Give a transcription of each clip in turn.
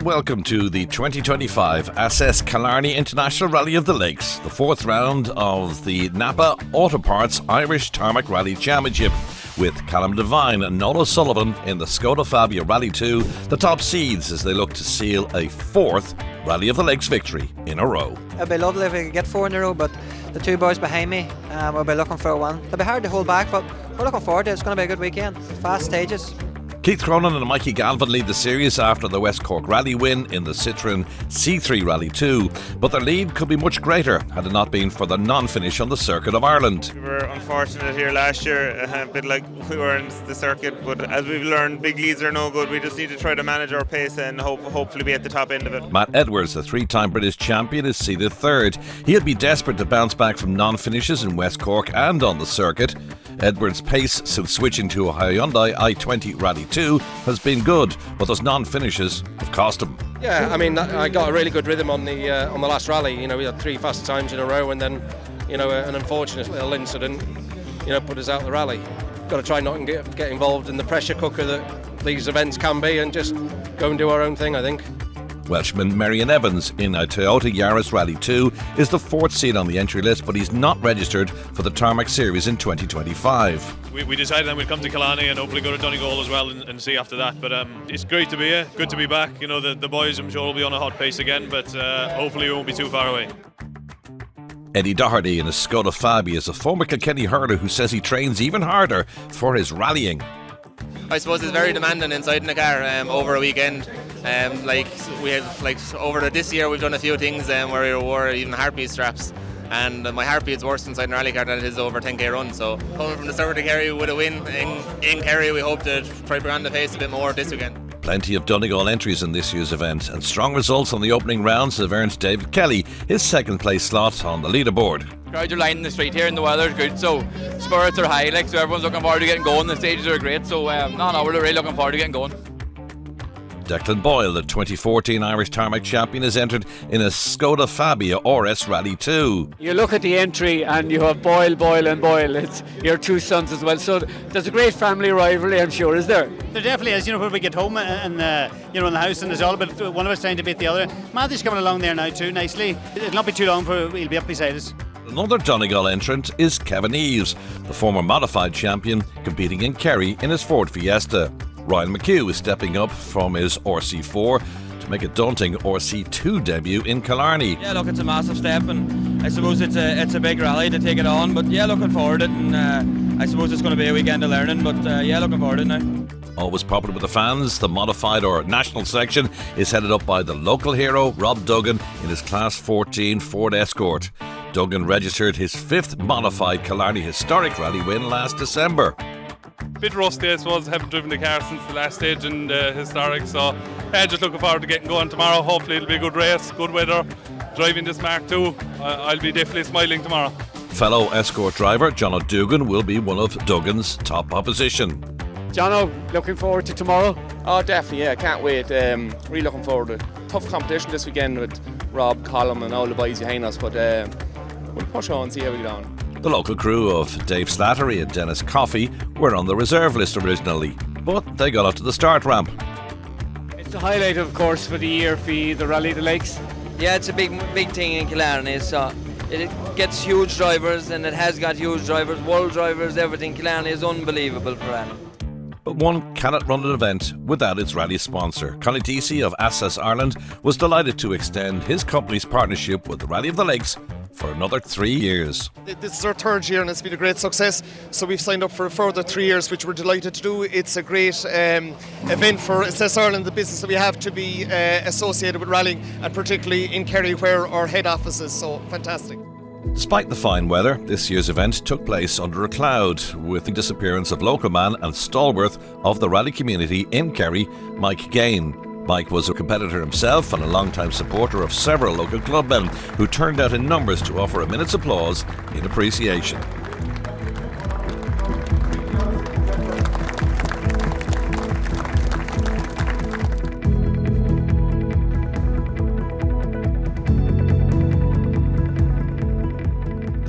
welcome to the 2025 SS Killarney International Rally of the Lakes, the fourth round of the Napa Auto Parts Irish Tarmac Rally Championship, with Callum Devine and Noel O'Sullivan in the Skoda Fabia Rally 2, the top seeds as they look to seal a fourth Rally of the Lakes victory in a row. It'd be lovely if we could get four in a row, but the two boys behind me will be looking for one. It'll be hard to hold back, but we're looking forward to it. It's going to be a good weekend. Fast stages. Keith Cronin and Mikey Galvin lead the series after the West Cork Rally win in the Citroën C3 Rally 2, but their lead could be much greater had it not been for the non-finish on the Circuit of Ireland. We were unfortunate here last year, a bit like we were in the circuit, but as we've learned, big leads are no good. We just need to try to manage our pace and hopefully be at the top end of it. Matt Edwards, the three-time British champion, is seeded third. He'll be desperate to bounce back from non-finishes in West Cork and on the circuit. Edwards' pace since switching to a Hyundai i20 Rally 2 has been good, but those non-finishes have cost him. Yeah, I mean, I got a really good rhythm on the last rally. You know, we had three fast times in a row, and then, you know, an unfortunate little incident, you know, put us out of the rally. Got to try not and get involved in the pressure cooker that these events can be, and just go and do our own thing, I think. Welshman Marion Evans in a Toyota Yaris Rally 2 is the fourth seed on the entry list, but he's not registered for the Tarmac Series in 2025. We decided that we'd come to Killarney and hopefully go to Donegal as well and see after that. But it's great to be here, good to be back. You know, the boys I'm sure will be on a hot pace again, but hopefully we won't be too far away. Eddie Doherty in a Skoda Fabia is a former Kilkenny hurler who says he trains even harder for his rallying. I suppose it's very demanding inside in the car over a weekend. This year we've done a few things where we wore even heartbeat straps, and my heartbeat's worse inside an rally car than it is over 10k run. So coming from the start of Kerry with a win in Kerry, we hope to try to run the pace a bit more this weekend. Plenty of Donegal entries in this year's event, and strong results on the opening rounds have earned David Kelly his second place slot on the leaderboard. Crowds are lining the street here and the weather's good, so spirits are high, so everyone's looking forward to getting going. The stages are great, so we're really looking forward to getting going. Declan Boyle, the 2014 Irish Tarmac champion, is entered in a Skoda Fabia RS Rally 2. You look at the entry and you have Boyle and Boyle. It's your two sons as well. So there's a great family rivalry, I'm sure, is there? There definitely is. You know, when we get home and in the house, and it's all about one of us trying to beat the other. Matthew's coming along there now too, nicely. It'll not be too long before he'll be up beside us. Another Donegal entrant is Kevin Eves, the former modified champion, competing in Kerry in his Ford Fiesta. Ryan McHugh is stepping up from his RC4 to make a daunting RC2 debut in Killarney. Yeah, look, it's a massive step, and I suppose it's a big rally to take it on, but yeah, looking forward to it, and I suppose it's going to be a weekend of learning, but yeah, looking forward to it now. Always popular with the fans, the modified or national section is headed up by the local hero Rob Duggan in his Class 14 Ford Escort. Duggan registered his fifth modified Killarney historic rally win last December. Bit rusty, I suppose. Haven't driven the car since the last stage in the historic, so just looking forward to getting going tomorrow. Hopefully it'll be a good race, good weather. Driving this Mark II, I'll be definitely smiling tomorrow. Fellow Escort driver John O'Dugan will be one of Duggan's top opposition. Jono, looking forward to tomorrow? Oh, definitely, yeah, can't wait. Really looking forward to it. Tough competition this weekend with Rob, Colm and all the boys behind us, but we'll push on and see how we get on. The local crew of Dave Slattery and Dennis Coffey were on the reserve list originally, but they got up to the start ramp. It's a highlight, of course, for the year for the Rally of the Lakes. Yeah, it's a big thing in Killarney, so it gets huge drivers, and it has got huge drivers, world drivers, everything. Killarney is unbelievable for rally. But one cannot run an event without its rally sponsor. Connie Deasy of SS Ireland was delighted to extend his company's partnership with the Rally of the Lakes for another 3 years. This is our third year and it's been a great success, so we've signed up for a further 3 years, which we're delighted to do. It's a great event for SS Ireland, the business that we have, to be associated with rallying, and particularly in Kerry where our head office is, so fantastic. Despite the fine weather, this year's event took place under a cloud, with the disappearance of local man and stalwart of the rally community in Kerry, Mike Gain. Mike was a competitor himself and a long-time supporter of several local clubmen who turned out in numbers to offer a minute's applause in appreciation.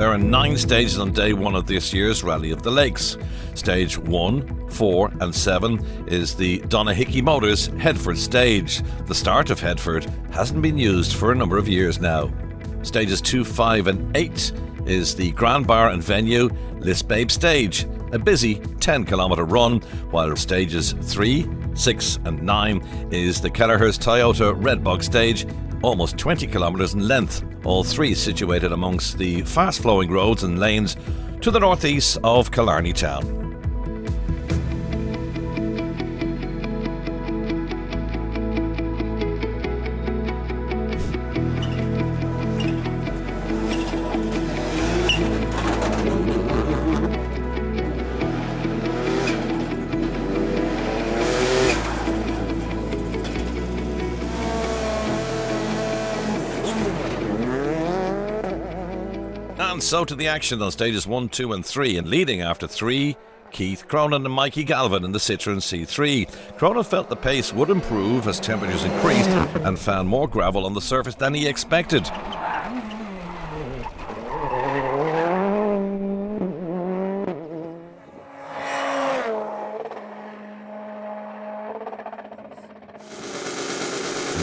There are 9 stages on day 1 of this year's Rally of the Lakes. Stage 1, 4 and 7 is the Donahickey Motors Headford stage. The start of Headford hasn't been used for a number of years now. Stages 2, 5 and 8 is the Grand Bar and Venue Lisbabe stage, a busy 10-kilometre run, while stages 3, 6 and 9 is the Kelleher's Toyota Redbug stage, almost 20 kilometres in length, all 3 situated amongst the fast-flowing roads and lanes to the northeast of Killarney town. And so to the action on stages 1, 2 and 3, and leading after 3, Keith Cronin and Mikey Galvin in the Citroen C3. Cronin felt the pace would improve as temperatures increased and found more gravel on the surface than he expected.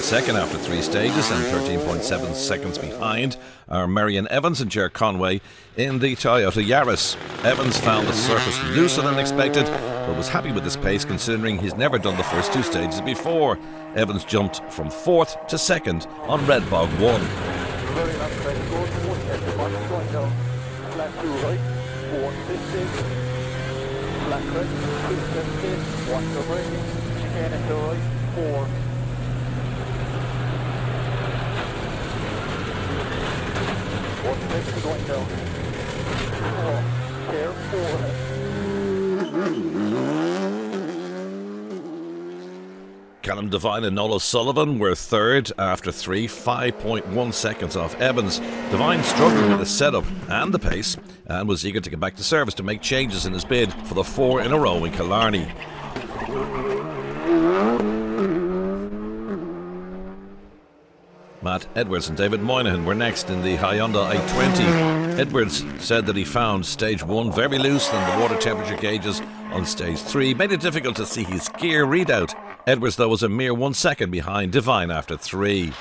Second after 3 stages and 13.7 seconds behind are Marion Evans and Ger Conway in the Toyota Yaris. Evans found the surface looser than expected, but was happy with this pace considering he's never done the first 2 stages before. Evans jumped from 4th to 2nd on Red Bog 1. Callum Devine and Nola Sullivan were third after 3, 5.1 seconds off Evans. Devine struggled with the setup and the pace and was eager to get back to service to make changes in his bid for the 4 in a row in Killarney. Matt Edwards and David Moynihan were next in the Hyundai i20. Edwards said that he found stage 1 very loose and the water temperature gauges on stage 3 made it difficult to see his gear readout. Edwards, though, was a mere 1 second behind Devine after 3.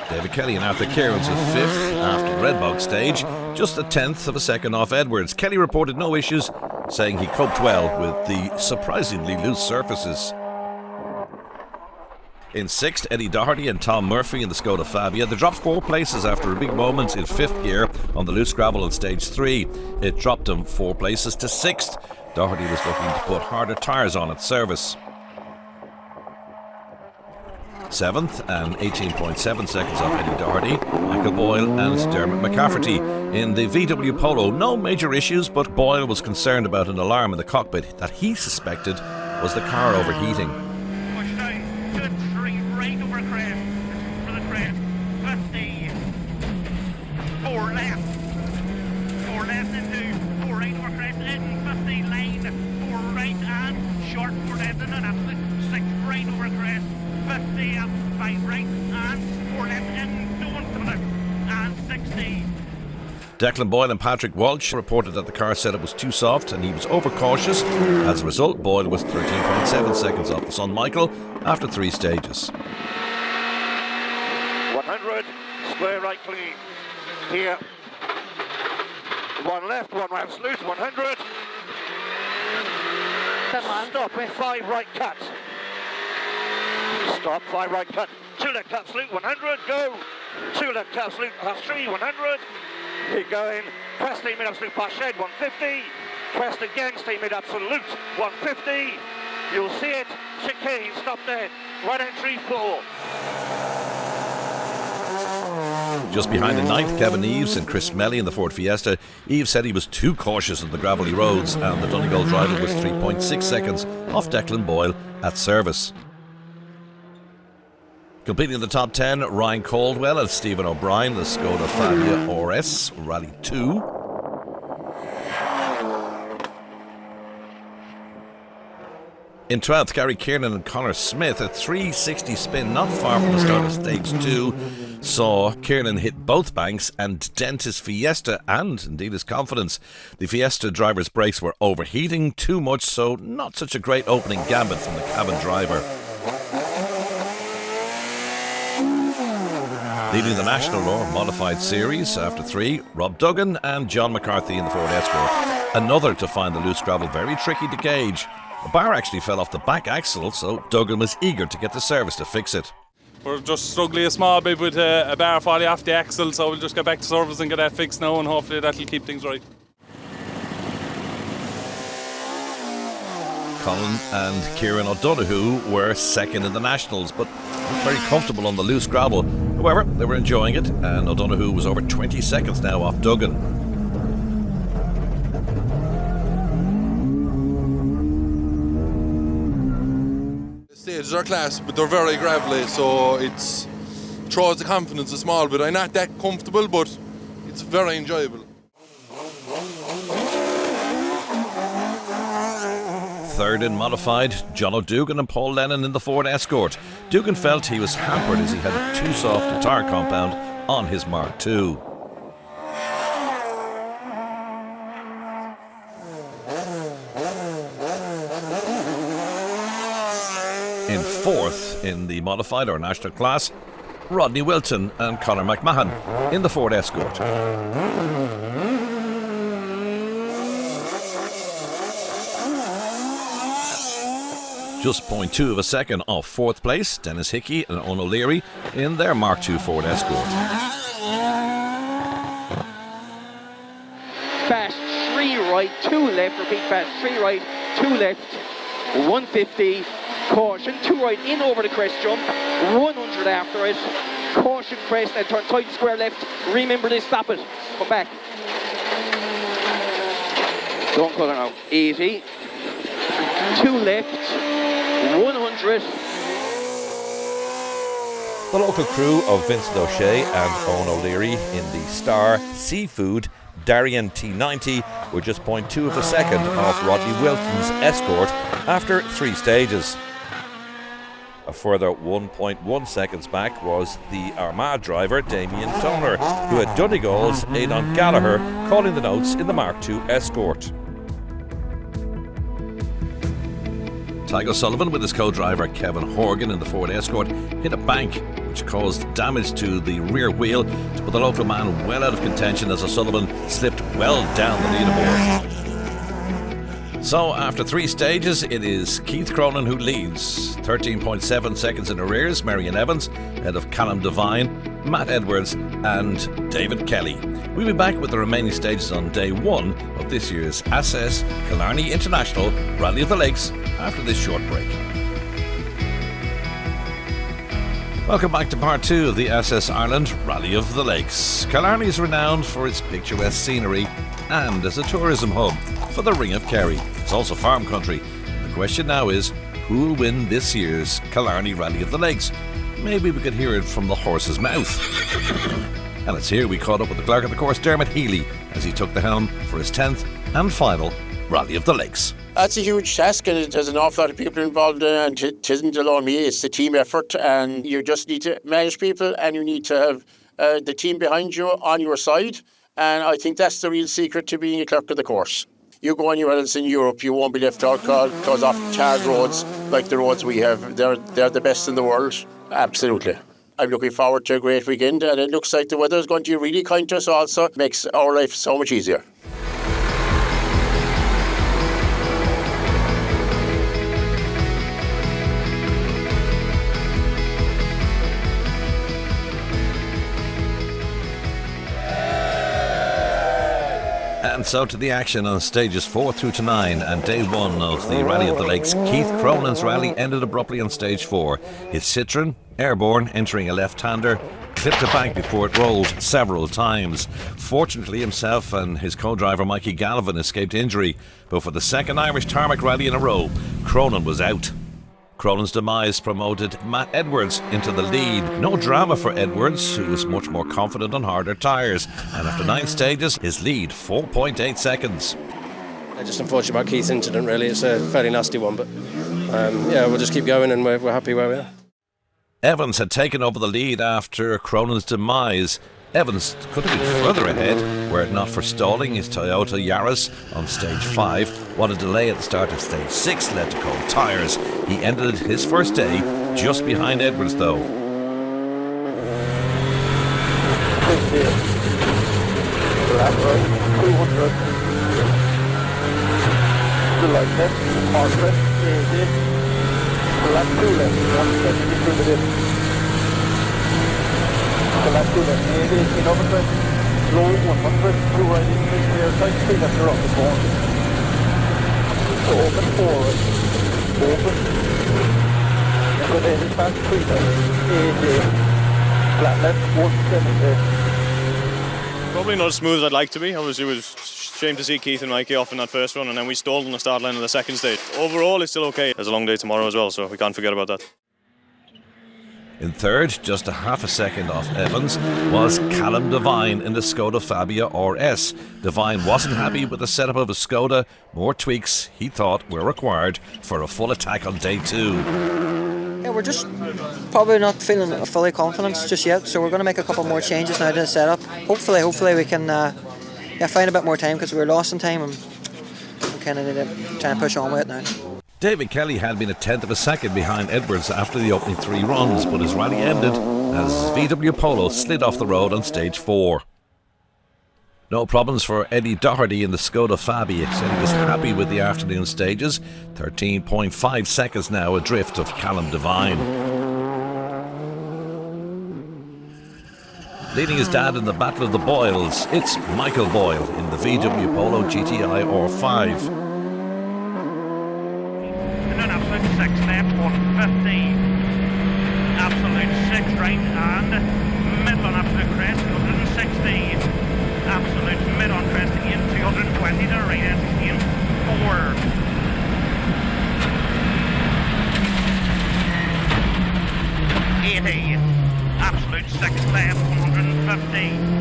David Kelly and Arthur Cairns were 5th after the Red Bog stage, just a 10th of a second off Edwards. Kelly reported no issues, saying he coped well with the surprisingly loose surfaces. In 6th, Eddie Doherty and Tom Murphy in the Skoda Fabia. They dropped 4 places after a big moment in 5th gear on the loose gravel on stage 3. It dropped them 4 places to 6th. Doherty was looking to put harder tyres on at service. 7th and 18.7 seconds off Eddie Doherty, Michael Boyle and Dermot McCafferty in the VW Polo. No major issues, but Boyle was concerned about an alarm in the cockpit that he suspected was the car overheating. Declan Boyle and Patrick Walsh reported that the car setup was too soft and he was overcautious. As a result, Boyle was 13.7 seconds off the Sun Michael after 3 stages. 100, square right clean. Here. 1 left, 1 right loose, 100. Stop, 5 right cut. Stop, 5 right cut. 2 left absolute, 100, go. 2 left absolute, past 3, 100. Keep going. Crest mid absolute past shed, 150. Crest again, stay mid absolute, 150. You'll see it. Chicane, stop dead. Right entry, 4. Just behind in 9th, Kevin Eves and Chris Melly in the Ford Fiesta. Eves said he was too cautious on the gravelly roads, and the Donegal driver was 3.6 seconds off Declan Boyle at service. Completing the top 10, Ryan Caldwell and Stephen O'Brien, the Skoda Fabia RS Rally 2. In 12th, Gary Kiernan and Connor Smith, a 360 spin not far from the start of stage 2, saw Kiernan hit both banks and dent his Fiesta and indeed his confidence. The Fiesta driver's brakes were overheating too much, so not such a great opening gambit from the cabin driver. Leading the National or Modified Series after 3, Rob Duggan and John McCarthy in the Ford Escort. Another to find the loose gravel very tricky to gauge. A bar actually fell off the back axle, so Duggan was eager to get the service to fix it. We're just struggling a small bit with a bar falling off the axle, so we'll just get back to service and get that fixed now, and hopefully that'll keep things right. Colin and Kieran O'Donoghue were second in the Nationals, but not very comfortable on the loose gravel. However, they were enjoying it, and O'Donoghue was over 20 seconds now off Duggan. The stages are class, but they're very gravelly, so it throws the confidence a small bit. I'm not that comfortable, but it's very enjoyable. Third in Modified, John O'Dugan and Paul Lennon in the Ford Escort. Dugan felt he was hampered as he had too soft a tyre compound on his Mark II. In fourth in the Modified or National class, Rodney Wilton and Conor McMahon in the Ford Escort. Just 0.2 of a second off fourth place, Dennis Hickey and Owen O'Leary in their Mark II Ford Escort. Fast 3 right, 2 left, repeat fast 3 right, 2 left, 150, caution, 2 right in over the crest jump, 100 after it, caution crest and turn tight square left, remember this, stop it, come back. Don't cut it now, 80, 2 left, 100. The local crew of Vincent O'Shea and Owen O'Leary in the Star Seafood Darien T90 were just 0.2 of a second off Rodney Wilton's Escort after 3 stages. A further 1.1 seconds back was the Armagh driver Damien Toner, who had Donegal's Aidan Gallagher calling the notes in the Mark II Escort. Tygo Sullivan with his co-driver Kevin Horgan in the Ford Escort hit a bank which caused damage to the rear wheel to put the local man well out of contention as O'Sullivan slipped well down the leaderboard. So after 3 stages it is Keith Cronin who leads, 13.7 seconds in arrears, Marion Evans ahead of Callum Devine, Matt Edwards and David Kelly. We'll be back with the remaining stages on day 1 of this year's SS Killarney International Rally of the Lakes after this short break. Welcome back to part 2 of the SS Ireland Rally of the Lakes. Killarney is renowned for its picturesque scenery and as a tourism hub for the Ring of Kerry. It's also farm country. The question now is, who will win this year's Killarney Rally of the Lakes? Maybe we could hear it from the horse's mouth. And it's here we caught up with the clerk of the course, Dermot Healy, as he took the helm for his 10th and final Rally of the Lakes. That's a huge task, and there's an awful lot of people involved, and it isn't alone me, it's a team effort, and you just need to manage people, and you need to have the team behind you on your side, and I think that's the real secret to being a clerk of the course. You go anywhere else in Europe, you won't be left out because off tarred roads like the roads we have. They're the best in the world, absolutely. I'm looking forward to a great weekend, and it looks like the weather is going to be really kind to us also. It makes our life so much easier. And so to the action on stages 4 through to 9 and day 1 of the Rally of the Lakes. Keith Cronin's rally ended abruptly on stage 4. His Citroen, airborne, entering a left-hander, clipped a bank before it rolled several times. Fortunately, himself and his co-driver Mikey Galvin escaped injury, but for the second Irish tarmac rally in a row, Cronin was out. Cronin's demise promoted Matt Edwards into the lead. No drama for Edwards, who was much more confident on harder tyres, and after 9 stages, his lead 4.8 seconds. Just unfortunate about Keith's incident, really. It's a fairly nasty one, but yeah, we'll just keep going and we're happy where we are. Evans had taken over the lead after Cronin's demise. Evans could have been further ahead were it not for stalling his Toyota Yaris on stage 5. What a delay at the start of stage 6 led to cold tyres. He ended his first day just behind Edwards though. Left 2 left, 18 over 20, low 100, 2 right in, 3 clear, side 3 left around the corner. So open 4 right, open, and go ahead and back 3 left, 8, flat left, 170. Probably not as smooth as I'd like to be. Obviously it was a shame to see Keith and Mikey off in that first run, and then we stalled on the start line of the second stage. Overall it's still okay. There's a long day tomorrow as well, so we can't forget about that. In third, just a half a second off Evans, was Callum Devine in the Skoda Fabia RS. Devine wasn't happy with the setup of his Skoda. More tweaks, he thought, were required for a full attack on day 2. Yeah, we're just probably not feeling fully confident just yet, so we're going to make a couple more changes now to the setup. Hopefully we can find a bit more time, because we were lost in time and we kind of need to try and push on with it now. David Kelly had been a tenth of a second behind Edwards after the opening 3 runs, but his rally ended as VW Polo slid off the road on stage 4. No problems for Eddie Doherty in the Skoda Fabia. He said he was happy with the afternoon stages. 13.5 seconds now adrift of Callum Devine. Leading his dad in the Battle of the Boyles, it's Michael Boyle in the VW Polo GTI R5. Absolute 6 left, 150. Absolute 6 right and middle on absolute crest, 160. Absolute mid on crest in 220 to right in 4. Absolute 6 left, 150.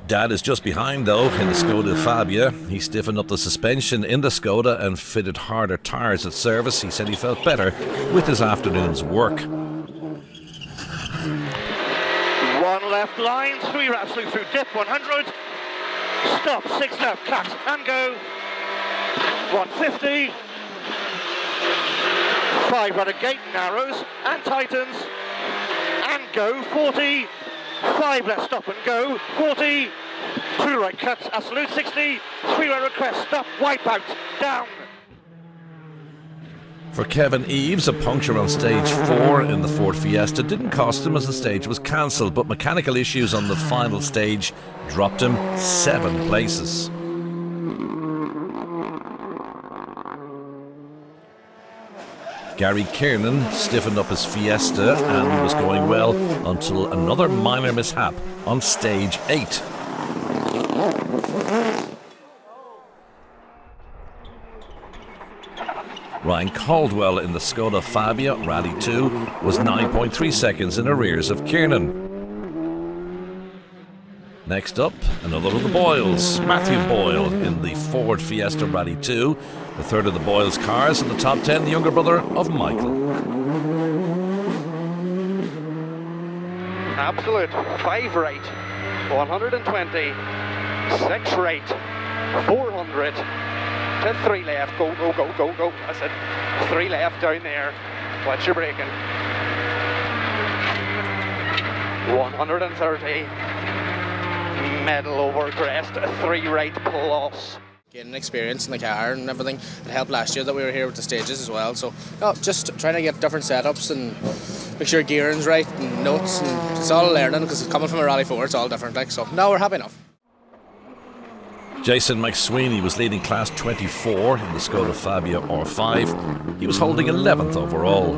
Dad is just behind though in the Skoda Fabia. He stiffened up the suspension in the Skoda and fitted harder tyres at service. He said he felt better with his afternoon's work. 1 left line, 3 absolute through dip, 100. Stop, 6 left, cut and go. 150. 5 right at gate, narrows and tightens. And go, 40. 5 left, stop and go, 40, 2 right cuts, absolute 60, 3 right request, stop, wipe out, down. For Kevin Eves, a puncture on stage 4 in the Ford Fiesta didn't cost him as the stage was cancelled, but mechanical issues on the final stage dropped him 7 places. Gary Kiernan stiffened up his Fiesta and was going well until another minor mishap on stage 8. Ryan Caldwell in the Skoda Fabia Rally 2 was 9.3 seconds in arrears of Kiernan. Next up, another of the Boyles, Matthew Boyle in the Ford Fiesta Rally 2, the third of the Boyles cars in the top 10, the younger brother of Michael. Absolute 5 right, 120, 6 right, 400, to 3 left, go, go, go, go, go. I said 3 left down there, watch your braking. 130. Medal over crest, 3 right plus. Getting experience in the car and everything. It helped last year that we were here with the stages as well. So just trying to get different setups and make sure gearing's right and notes, and it's all learning because it's coming from a Rally 4, it's all different. So now we're happy enough. Jason McSweeney was leading class 24 in the Skoda Fabia R5. He was holding 11th overall.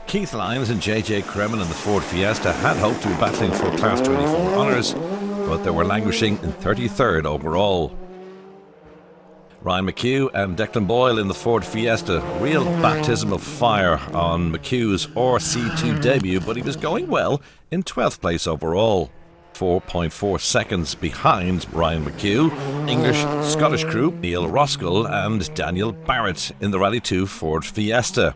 Keith Lyons and JJ Kremen in the Ford Fiesta had hoped to be battling for class 24 honours, but they were languishing in 33rd overall. Ryan McHugh and Declan Boyle in the Ford Fiesta. Real baptism of fire on McHugh's RC2 debut, but he was going well in 12th place overall. 4.4 seconds behind Ryan McHugh, English-Scottish crew Neil Roskell and Daniel Barrett in the Rally 2 Ford Fiesta.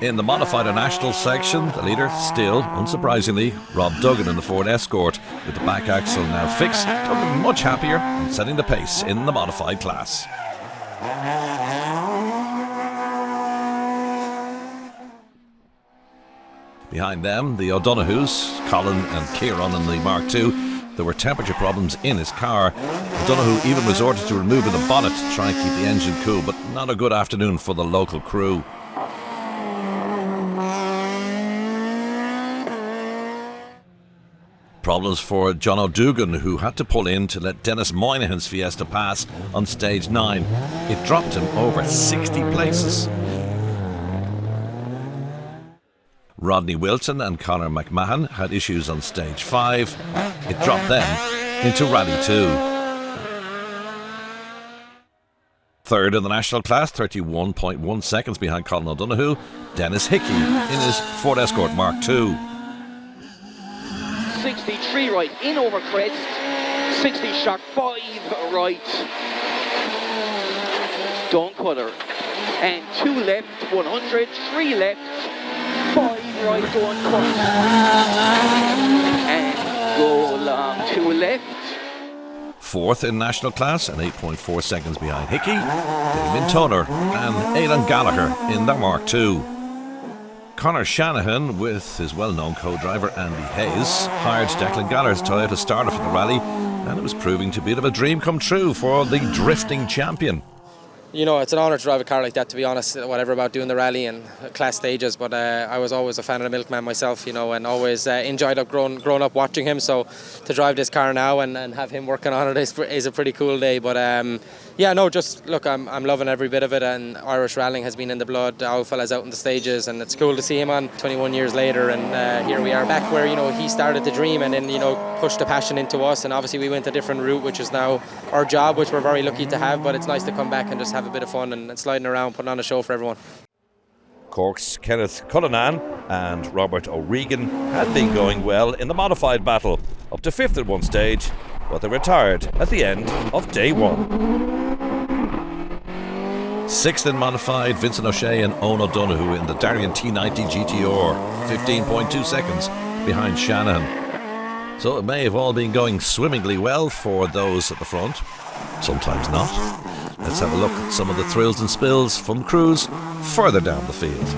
In the modified and national section, the leader still, unsurprisingly, Rob Duggan in the Ford Escort. With the back axle now fixed, Duggan much happier and setting the pace in the modified class. Behind them, the O'Donohues, Colin and Kieran in the Mark II. There were temperature problems in his car. O'Donoghue even resorted to removing the bonnet to try and keep the engine cool, but not a good afternoon for the local crew. Problems for John O'Dugan, who had to pull in to let Dennis Moynihan's Fiesta pass on stage 9. It dropped him over 60 places. Rodney Wilton and Conor McMahon had issues on stage 5. It dropped them into Rally 2. Third in the national class, 31.1 seconds behind Colin O'Donoghue, Dennis Hickey in his Ford Escort Mark II. 63 right, in over crest, 60 shock, 5 right, don't cutter, and 2 left, 100, 3 left, 5 right, don't cut, and go long, 2 left. Fourth in national class and 8.4 seconds behind Hickey, Damien Toner and Aidan Gallagher in their Mark II. Conor Shanahan, with his well-known co-driver Andy Hayes, hired Declan Gallagher's Toyota starter for the rally, and it was proving to be a bit of a dream come true for the drifting champion. You know, it's an honour to drive a car like that, to be honest, whatever about doing the rally and class stages, but I was always a fan of the Milkman myself, you know, and always enjoyed growing up watching him, so to drive this car now and have him working on it is a pretty cool day, but yeah, no, just look, I'm loving every bit of it, and Irish rallying has been in the blood. Our fella's out in the stages, and it's cool to see him on 21 years later, and here we are back where, you know, he started the dream and then, you know, pushed the passion into us, and obviously we went a different route, which is now our job, which we're very lucky to have, but it's nice to come back and just have a bit of fun and sliding around, putting on a show for everyone. Cork's Kenneth Cullinan and Robert O'Regan had been going well in the modified battle, up to 5th at one stage, but they retired at the end of day 1. 6th in modified, Vincent O'Shea and Owen O'Donoghue in the Darien T90 GTR, 15.2 seconds behind Shanahan. So it may have all been going swimmingly well for those at the front, sometimes not. Let's have a look at some of the thrills and spills from crews further down the field.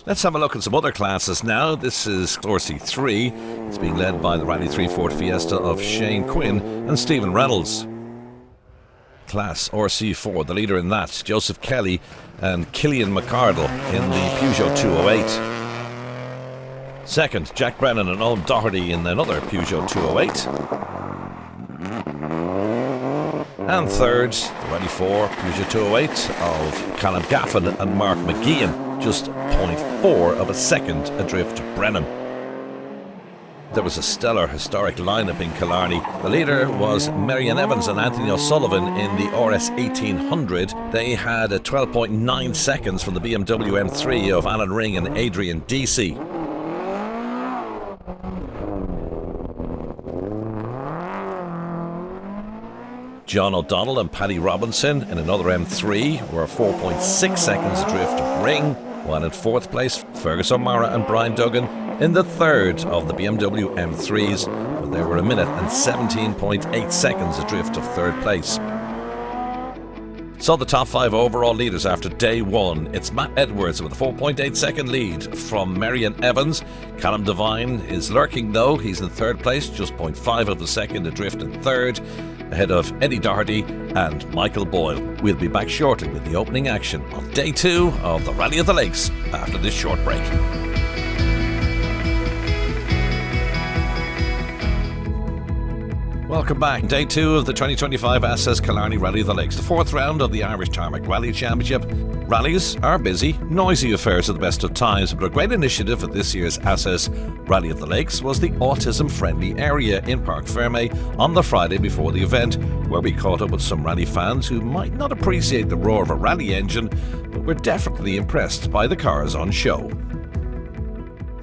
Let's have a look at some other classes now. This is RC3. It's being led by the Rally 3 Ford Fiesta of Shane Quinn and Stephen Reynolds. Class RC4, the leader in that, Joseph Kelly and Killian McCardle in the Peugeot 208. Second, Jack Brennan and Owen Doherty in another Peugeot 208. And third, the Rally 4 Peugeot 208 of Callum Gaffin and Mark McGeehan, just 0.4 of a second adrift Brennan. There was a stellar historic lineup in Killarney. The leader was Marion Evans and Anthony O'Sullivan in the RS 1800. They had a 12.9 seconds from the BMW M3 of Alan Ring and Adrian Deasy. John O'Donnell and Paddy Robinson in another M3 were 4.6 seconds adrift of Ring, while in fourth place Fergus O'Mara and Brian Duggan in the third of the BMW M3s, where they were a minute and 17.8 seconds adrift of third place. So the top 5 overall leaders after day 1. It's Matt Edwards with a 4.8 second lead from Marion Evans. Callum Devine is lurking though. He's in third place, just 0.5 of a second adrift in third, ahead of Eddie Doherty and Michael Boyle. We'll be back shortly with the opening action on day 2 of the Rally of the Lakes after this short break. Welcome back. Day 2 of the 2025 SS Killarney Rally of the Lakes, the 4th round of the Irish Tarmac Rally Championship. Rallies are busy, noisy affairs at the best of times, but a great initiative at this year's SS Rally of the Lakes was the autism-friendly area in Parc Ferme on the Friday before the event, where we caught up with some rally fans who might not appreciate the roar of a rally engine, but were definitely impressed by the cars on show.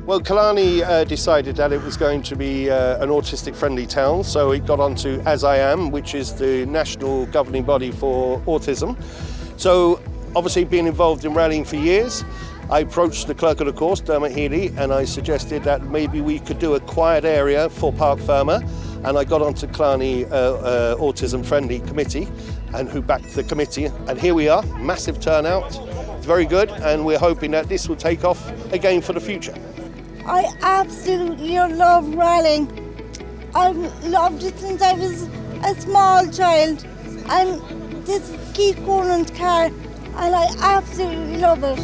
Well, Killarney decided that it was going to be an autistic-friendly town, so it got onto As I Am, which is the national governing body for autism. So, obviously being involved in rallying for years, I approached the clerk of the course, Dermot Healy, and I suggested that maybe we could do a quiet area for Parc Ferme, and I got onto Killarney Autism-Friendly Committee, and who backed the committee, and here we are, massive turnout, it's very good, and we're hoping that this will take off again for the future. I absolutely love rallying. I've loved it since I was a small child, and this is Keith Conan's car, and I absolutely love it.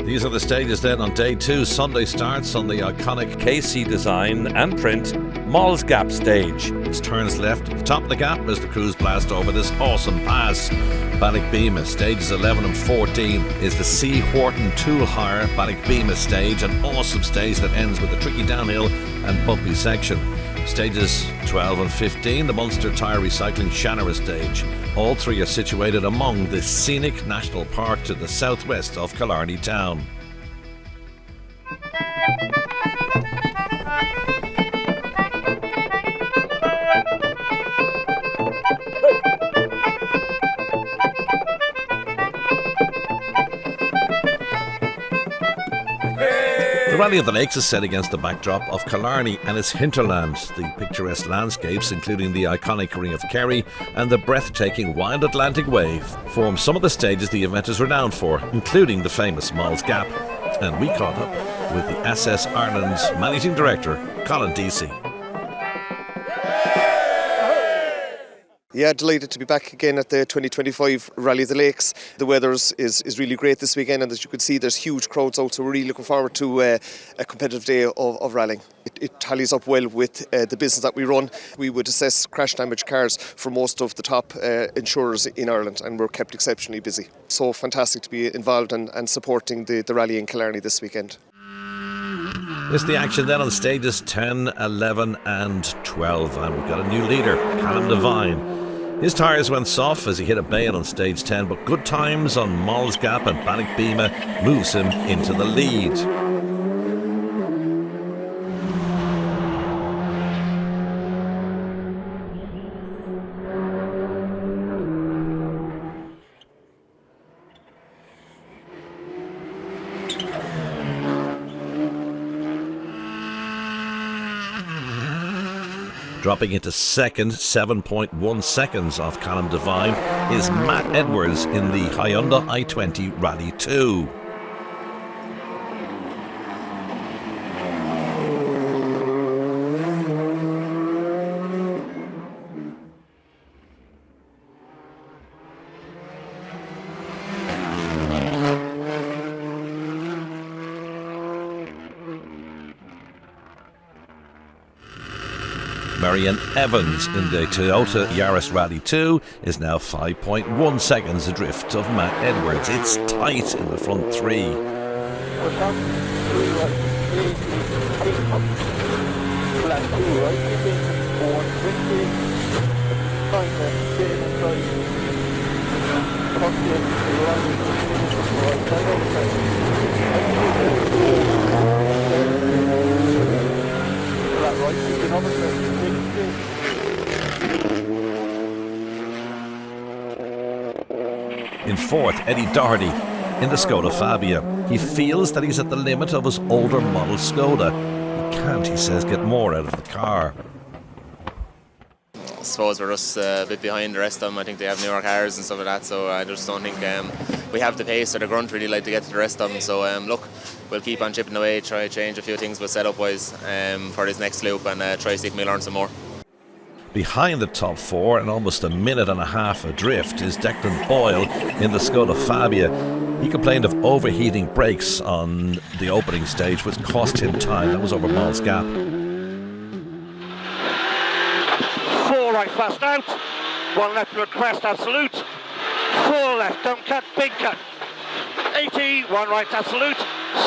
These are the stages then on day 2. Sunday starts on the iconic KC Design and Print Malls Gap stage. It turns left at the top of the gap as the crews blast over this awesome pass. Ballybeema stages 11 and 14 is the C. Horton Tool Hire Ballybeema stage, an awesome stage that ends with a tricky downhill and bumpy section. Stages 12 and 15, the Munster Tyre Recycling Shanara stage. All 3 are situated among the scenic national park to the southwest of Killarney town. The Rally of the Lakes is set against the backdrop of Killarney and its hinterland. The picturesque landscapes, including the iconic Ring of Kerry and the breathtaking Wild Atlantic Wave, form some of the stages the event is renowned for, including the famous Malls Gap. And we caught up with the SS Ireland's Managing Director, Colin Deasy. Yeah, delighted to be back again at the 2025 Rally of the Lakes. The weather is really great this weekend, and as you can see, there's huge crowds out, so we're really looking forward to a competitive day of rallying. It tallies up well with the business that we run. We would assess crash damage cars for most of the top insurers in Ireland, and we're kept exceptionally busy. So fantastic to be involved and supporting the rally in Killarney this weekend. It's the action then on stages 10, 11 and 12, and we've got a new leader, Callum Devine. His tyres went soft as he hit a bail on stage 10, but good times on Malls Gap and Ballybeema moves him into the lead. Dropping into second, 7.1 seconds off Callum Devine, is Matt Edwards in the Hyundai i20 Rally 2. Marion Evans in the Toyota Yaris Rally 2 is now 5.1 seconds adrift of Matt Edwards. It's tight in the front 3. In fourth, Eddie Doherty in the Skoda Fabia. He feels that he's at the limit of his older model Skoda. He can't, he says, get more out of the car. I suppose we're just a bit behind the rest of them. I think they have newer cars and stuff like that, so I just don't think we have the pace or the grunt really like to get to the rest of them. So look, we'll keep on chipping away, try to change a few things with setup wise for this next loop, and try to see if we learn some more. Behind the top four and almost a minute and a half adrift is Declan Boyle in the Skoda Fabia. He complained of overheating brakes on the opening stage, which cost him time. That was over Moll's Gap. 4 right fast out, 1 left to a crest absolute, 4 left, don't cut, big cut, 80, 1 right absolute,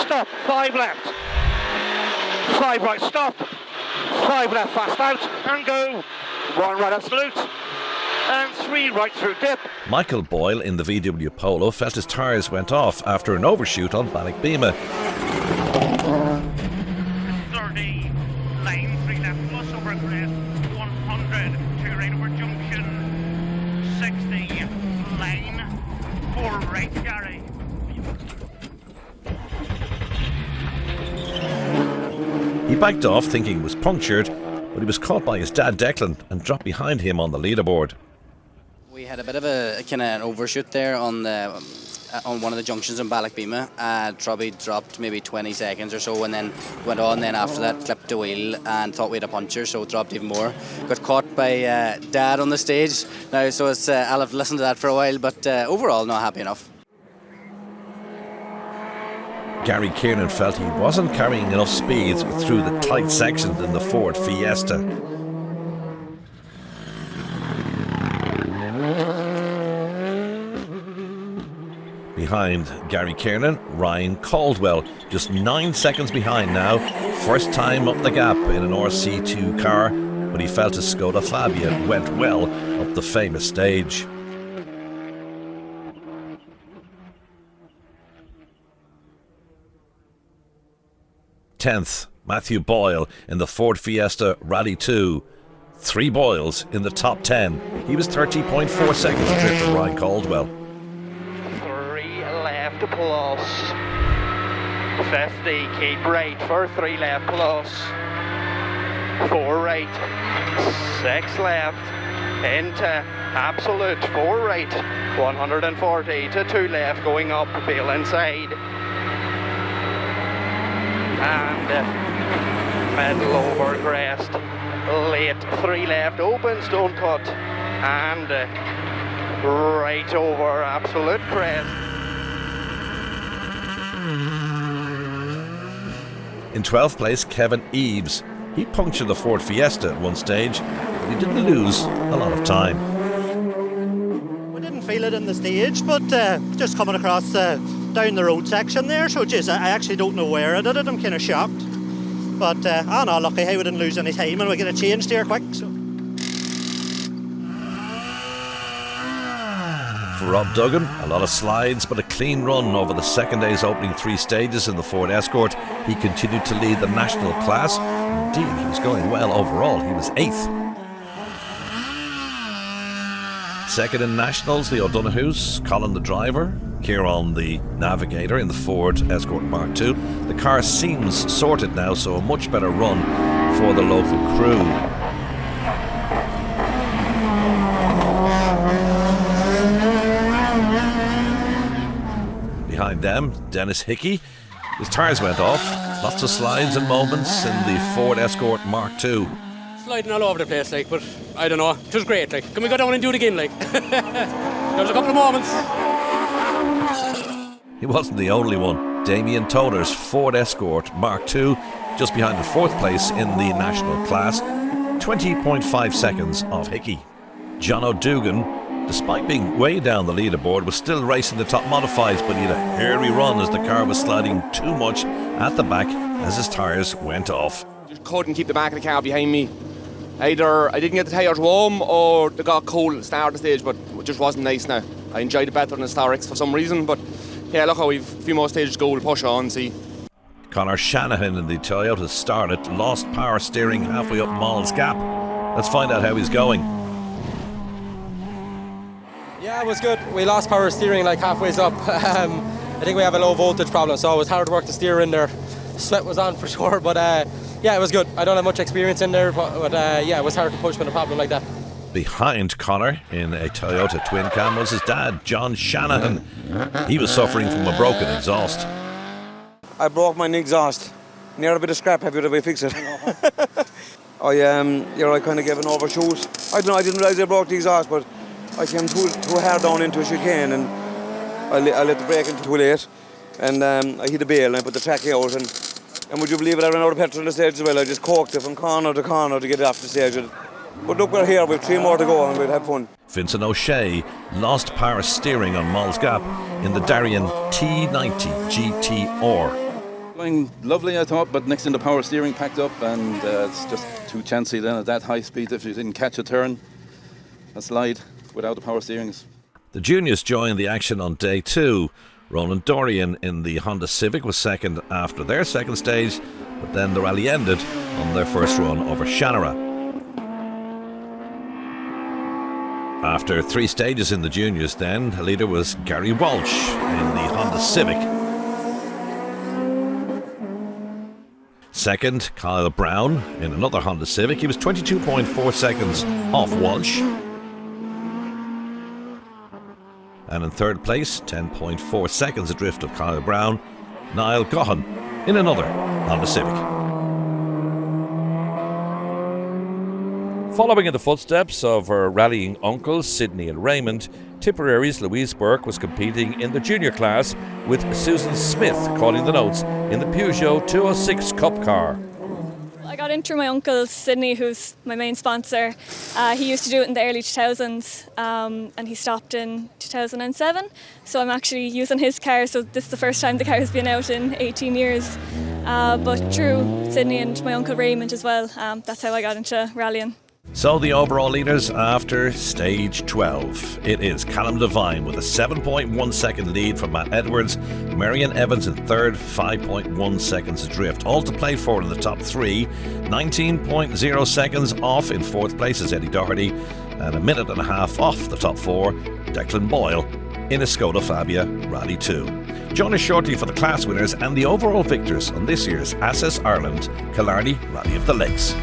stop, 5 left, 5 right stop, 5 left fast out, and go, 1 right absolute, and 3 right through dip. Michael Boyle in the VW Polo felt his tyres went off after an overshoot on Ballybima. 30, line 3 left plus over crest, 100, 2 right over junction, 60, line 4 right, Gary. He backed off thinking it was punctured, but he was caught by his dad Declan and dropped behind him on the leaderboard. We had a bit of a kind of an overshoot there on one of the junctions in Ballybima. Probably dropped maybe 20 seconds or so, and then went on. Then after that, clipped the wheel and thought we had a puncture, so dropped even more. Got caught by Dad on the stage now, so it's I'll have to listen to that for a while. But overall, not happy enough. Gary Kiernan felt he wasn't carrying enough speed through the tight sections in the Ford Fiesta. Behind Gary Kiernan, Ryan Caldwell, just 9 seconds behind now. First time up the gap in an RC2 car, but he felt his Skoda Fabia went well up the famous stage. Tenth, Matthew Boyle in the Ford Fiesta Rally 2. 3 Boyles in the top 10. He was 30.4 seconds adrift of Ryan Caldwell. 3 left plus 50, keep right for 3 left plus 4 right, 6 left into absolute, 4 right, 140 to 2 left going up, feel inside, and middle over crest, late 3 left, open stone cut, and right over absolute crest. In 12th place, Kevin Eves. He punctured the Ford Fiesta at one stage, but he didn't lose a lot of time. We didn't feel it in the stage, but just coming across down the road section there, so geez, I actually don't know where I did it. I'm kind of shocked. But I'm not lucky how we didn't lose any time and we get it changed here quick. So. For Rob Duggan, a lot of slides, but a clean run over the second day's opening 3 stages in the Ford Escort. He continued to lead the national class. Indeed, he was going well overall. He was 8th. Second in nationals, the O'Donoghues, Colin the driver, Kieran the navigator in the Ford Escort Mark II. The car seems sorted now, so a much better run for the local crew. Behind them, Dennis Hickey. His tyres went off. Lots of slides and moments in the Ford Escort Mark II. Sliding all over the place, like, but I don't know. It was great, like. Can we go down and do it again, like? There was a couple of moments. He wasn't the only one. Damien Toner's Ford Escort Mark II, just behind the 4th place in the national class, 20.5 seconds off Hickey. John O'Dugan, despite being way down the leaderboard, was still racing the top modifieds, but he had a hairy run as the car was sliding too much at the back as his tyres went off. Just couldn't keep the back of the car behind me. Either I didn't get the tyres warm or they got cold at the start of the stage, but it just wasn't nice now. I enjoyed it better than the Starrex for some reason, but yeah, look, we've a few more stages to go, we'll push on, see. Conor Shanahan in the Toyota started, lost power steering halfway up Moll's Gap. Let's find out how he's going. Yeah, it was good. We lost power steering like halfway up. I think we have a low voltage problem, so it was hard work to steer in there. Sweat was on for sure, but yeah, it was good. I don't have much experience in there, but yeah, it was hard to push with a problem like that. Behind Connor in a Toyota twin cam was his dad, John Shanahan. He was suffering from a broken exhaust. I broke my exhaust. Near a bit of scrap, have you to fix it? I kind of gave an overshoot. I didn't realise I broke the exhaust, but I came too hard down into a chicane and I let the brake in too late, and I hit a bale and I put the tracking out, and would you believe it, I ran out of petrol on the stage as well. I just corked it from corner to corner to get it off the stage. But look, we're here, we've 3 more to go and we'll have fun. Vincent O'Shea lost power steering on Moll's Gap in the Darien T90 GT-R. Going lovely, I thought, but next in the power steering packed up, and it's just too chancy then at that high speed. If you didn't catch a turn, a slide without the power steering. The juniors joined the action on day 2. Ronan Dorian in the Honda Civic was second after their second stage, but then the rally ended on their first run over Shannara. After 3 stages in the juniors then, the leader was Gary Walsh in the Honda Civic. Second, Kyle Brown in another Honda Civic. He was 22.4 seconds off Walsh. And in third place, 10.4 seconds adrift of Kyle Brown, Niall Gohan in another Honda Civic. Following in the footsteps of her rallying uncles, Sydney and Raymond, Tipperary's Louise Burke was competing in the junior class with Susan Smith calling the notes in the Peugeot 206 Cup car. I got in through my uncle Sydney, who's my main sponsor. He used to do it in the early 2000s and he stopped in 2007. So I'm actually using his car, so this is the first time the car has been out in 18 years. But through Sydney and my uncle Raymond as well, that's how I got into rallying. So the overall leaders after stage 12. It is Callum Devine with a 7.1 second lead from Matt Edwards, Marion Evans in third, 5.1 seconds adrift. All to play for in the top 3, 19.0 seconds off in fourth place is Eddie Doherty, and a minute and a half off the top 4, Declan Boyle in a Skoda Fabia Rally 2. Join us shortly for the class winners and the overall victors on this year's Access Ireland Killarney Rally of the Lakes.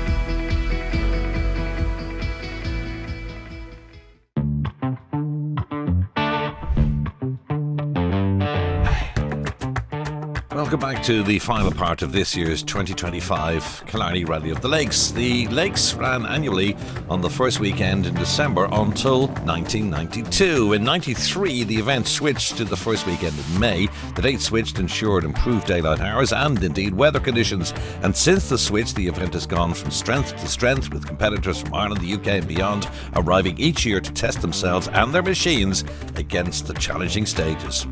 Welcome back to the final part of this year's 2025 Killarney Rally of the Lakes. The Lakes ran annually on the first weekend in December until 1992. In 93, the event switched to the first weekend in May. The date switched ensured improved daylight hours and indeed weather conditions. And since the switch, the event has gone from strength to strength, with competitors from Ireland, the UK and beyond arriving each year to test themselves and their machines against the challenging stages.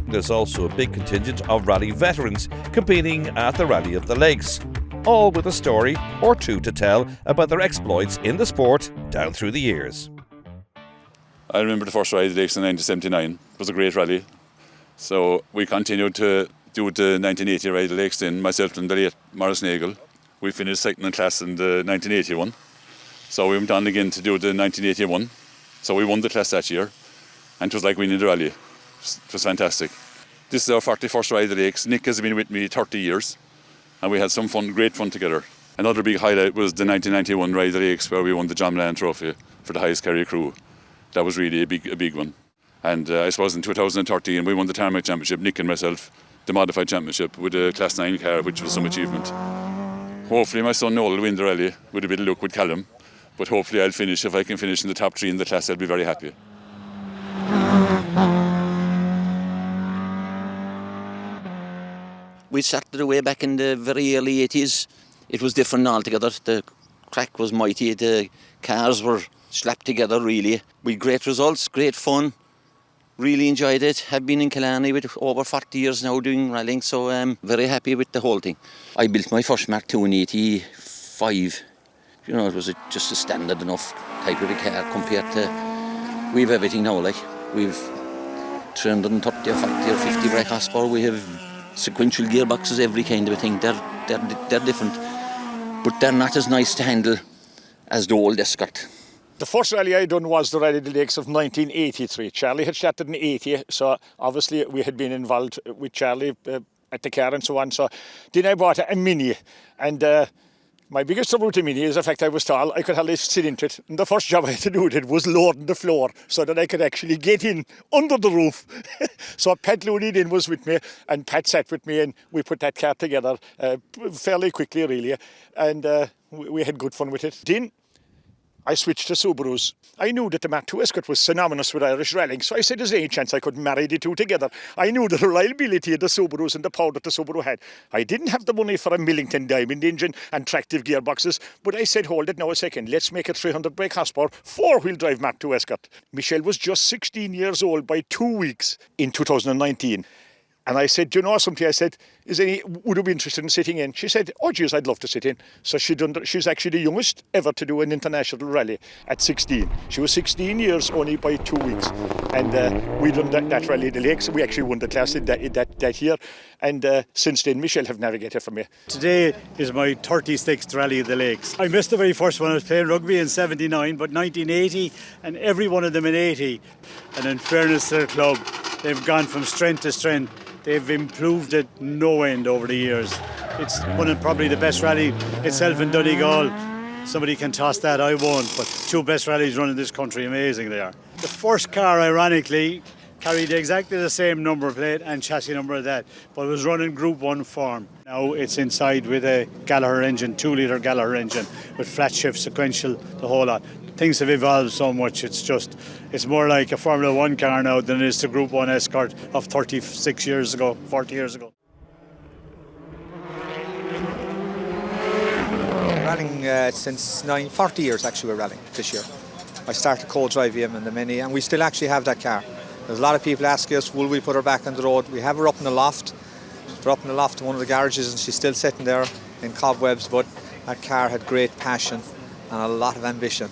There's also a big contingent of rally veterans competing at the Rally of the Lakes, all with a story or two to tell about their exploits in the sport down through the years. I remember the first Rally of the Lakes in 1979. It was a great rally. So we continued to do the 1980 Rally of the Lakes then, myself and the late Maurice Nagel. We finished second in class in the 1981. So we went on again to do the 1981. So we won the class that year, and it was like winning the rally. It was fantastic. This is our 41st Rally of the Lakes. Nick has been with me 30 years, and we had some fun, great fun together. Another big highlight was the 1991 Rally of the Lakes, where we won the John Land Trophy for the highest carrier crew. That was really a big one. And I suppose in 2013 we won the Tarmac Championship, Nick and myself, the modified championship with a Class 9 car, which was some achievement. Hopefully my son Noel will win the rally with a bit of luck with Callum, but hopefully I'll finish. If I can finish in the top 3 in the class, I'll be very happy. We started away back in the very early 80s. It was different altogether. The crack was mighty. The cars were slapped together, really. With great results, great fun. Really enjoyed it. I've been in Killarney with over 40 years now doing rallying, so I'm very happy with the whole thing. I built my first Mark II in 85. You know, it was just a standard enough type of a car compared to... We have everything now, like. We've 330 or 40 or 50 brake horsepower. We have sequential gearboxes, every kind of a thing. They're different, but they're not as nice to handle as the old Escort. The first rally I done was the Rally of the Lakes of 1983. Charlie had started in 80, so obviously we had been involved with Charlie at the car and so on. So then I bought a Mini, and my biggest trouble with the Mini is the fact I was tall. I could hardly sit into it. And the first job I had to do with it was loading the floor so that I could actually get in under the roof. So Pat Looney then was with me, and Pat sat with me, and we put that car together fairly quickly, really. And we had good fun with it. Then I switched to Subarus. I knew that the Mark II Escort was synonymous with Irish rallying, so I said there's any chance I could marry the two together. I knew the reliability of the Subarus and the power that the Subaru had. I didn't have the money for a Millington Diamond engine and tractive gearboxes, but I said, hold it now a second, let's make a 300 brake horsepower, four-wheel drive Mark II Escort. Michelle was just 16 years old by 2 weeks in 2019. And I said, do you know something? I said, would you be interested in sitting in? She said, oh, geez, I'd love to sit in. So she's actually the youngest ever to do an international rally at 16. She was 16 years only by 2 weeks. And we done that Rally of the Lakes. We actually won the class in that year. And since then, Michelle have navigated for me. Today is my 36th Rally of the Lakes. I missed the very first one. I was playing rugby in 79, but 1980, and every one of them in 80. And in fairness to the club, they've gone from strength to strength. They've improved it no end over the years. It's one of probably the best rally itself in Donegal. Somebody can toss that, I won't, but two best rallies run in this country, amazing they are. The first car, ironically, carried exactly the same number plate and chassis number of that, but it was running Group 1 form. Now it's inside with a Gallagher engine, 2-litre Gallagher engine, with flat shift, sequential, the whole lot. Things have evolved so much, it's more like a Formula 1 car now than it is the Group 1 Escort of 36 years ago, 40 years ago. Rallying since 40 years actually we're rallying this year. I started co-drive him in the Mini, and we still actually have that car. There's a lot of people asking us, will we put her back on the road? We have her up in the loft. We're up in the loft in one of the garages, and she's still sitting there in cobwebs, but that car had great passion and a lot of ambition.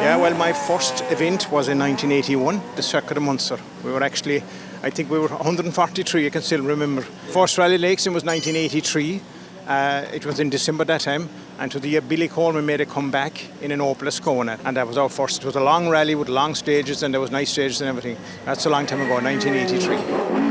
Yeah, well, my first event was in 1981, the Circuit of Munster. We were actually, I think we were 143, I can still remember. First Rally Lakes was 1983. It was in December that time, and to the year Billy Coleman made a comeback in an Opel Ascona, and that was our first. It was a long rally with long stages, and there was nice stages and everything. That's a long time ago, 1983.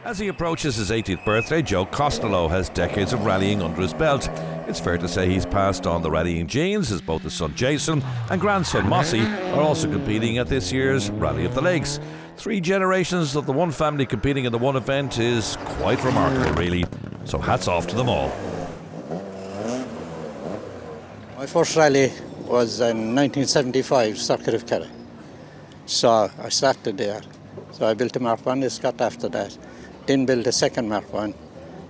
As he approaches his 80th birthday, Joe Costello has decades of rallying under his belt. It's fair to say he's passed on the rallying genes, as both his son Jason and grandson Mossy are also competing at this year's Rally of the Lakes. 3 generations of the one family competing in the one event is quite remarkable, really. So hats off to them all. My first rally was in 1975, Circuit of Kerry. So I started there. So I built a Mark 1 Escort after that. Then built a second Mark 1.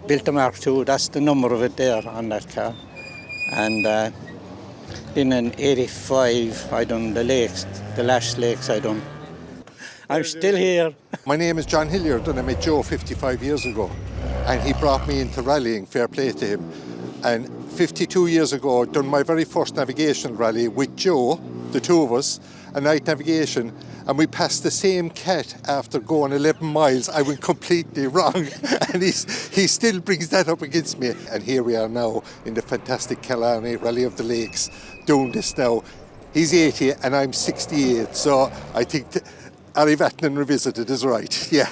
Built a Mark 2, that's the number of it there on that car. And then in 85, I done the lakes, the last lakes I done. I'm still here. My name is John Hilliard, and I met Joe 55 years ago. And he brought me into rallying, fair play to him. And 52 years ago, I done my very first navigational rally with Joe, the two of us, a night navigation, and we passed the same cat after going 11 miles. I went completely wrong, and he still brings that up against me. And here we are now in the fantastic Killarney Rally of the Lakes, doing this now. He's 80 and I'm 68, so I think Ari Vatanen Revisited is right, yeah.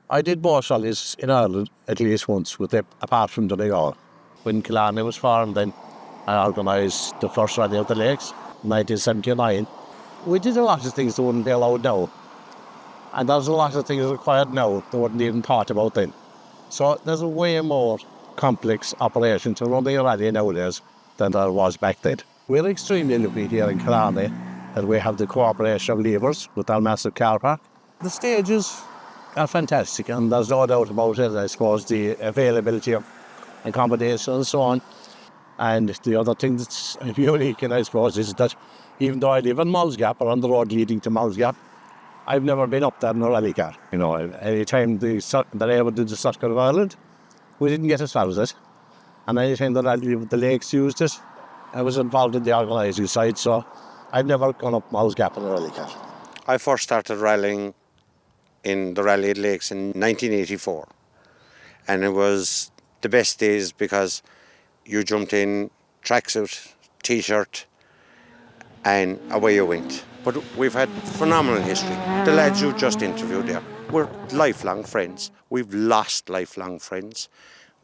I did more rallies in Ireland at least once, with them, apart from Donegal. When Killarney was formed, then I organised the first Rally of the Lakes, 1979. We did a lot of things that wouldn't be allowed now. And there's a lot of things required now that wouldn't even thought about then. So there's a way more complex operation to run a rally nowadays than there was back then. We're extremely lucky here in Killarney that we have the cooperation of Levers with our massive car park. The stages are fantastic, and there's no doubt about it. I suppose the availability of accommodation and so on. And the other thing that's unique, and I suppose, is that even though I live in Mollsgap, or on the road leading to Mollsgap, I've never been up there in a rally car. You know, any time that I ever did the Circuit of Ireland, we didn't get as far as it. And anytime the Rally of the Lakes used it, I was involved in the organising side, so I've never gone up Mouse Gap in a rally car. I first started rallying in the Rally of the Lakes in 1984. And it was the best days because you jumped in, tracksuit, t-shirt, and away you went. But we've had phenomenal history. The lads you just interviewed there, we're lifelong friends. We've lost lifelong friends.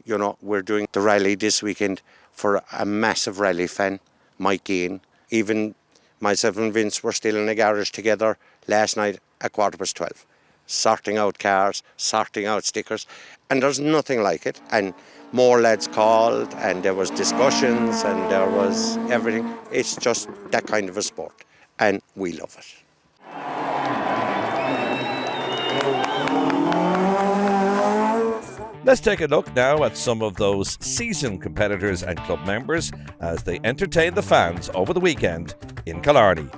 You know, we're doing the rally this weekend for a massive rally fan, Mike Gein. Even myself and Vince were still in the garage together last night at 12:15, sorting out cars, sorting out stickers, and there's nothing like it. And more lads called, and there was discussions, and there was everything. It's just that kind of a sport, and we love it. Let's take a look now at some of those seasoned competitors and club members as they entertain the fans over the weekend in Killarney.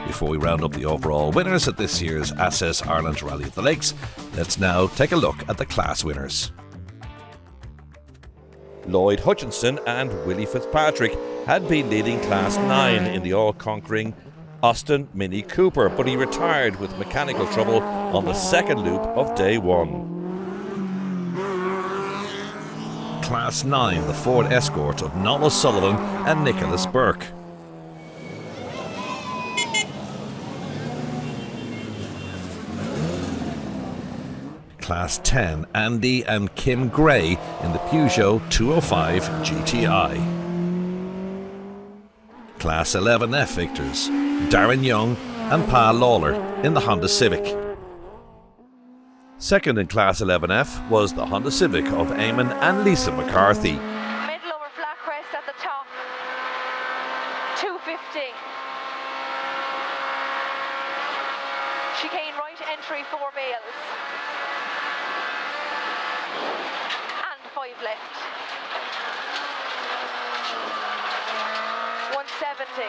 Before we round up the overall winners at this year's Access Ireland Rally of the Lakes, let's now take a look at the class winners. Lloyd Hutchinson and Willie Fitzpatrick had been leading Class 9 in the all-conquering Austin Mini Cooper, but he retired with mechanical trouble on the second loop of day one. Class 9, the Ford Escort of Noel Sullivan and Nicholas Burke. Class 10, Andy and Kim Gray in the Peugeot 205 GTI. Class 11F victors, Darren Young and Pa Lawler in the Honda Civic. Second in Class 11F was the Honda Civic of Eamon and Lisa McCarthy. Middle over flat crest at the top. 250. Chicane right entry 4 bales. And 5 left. 170.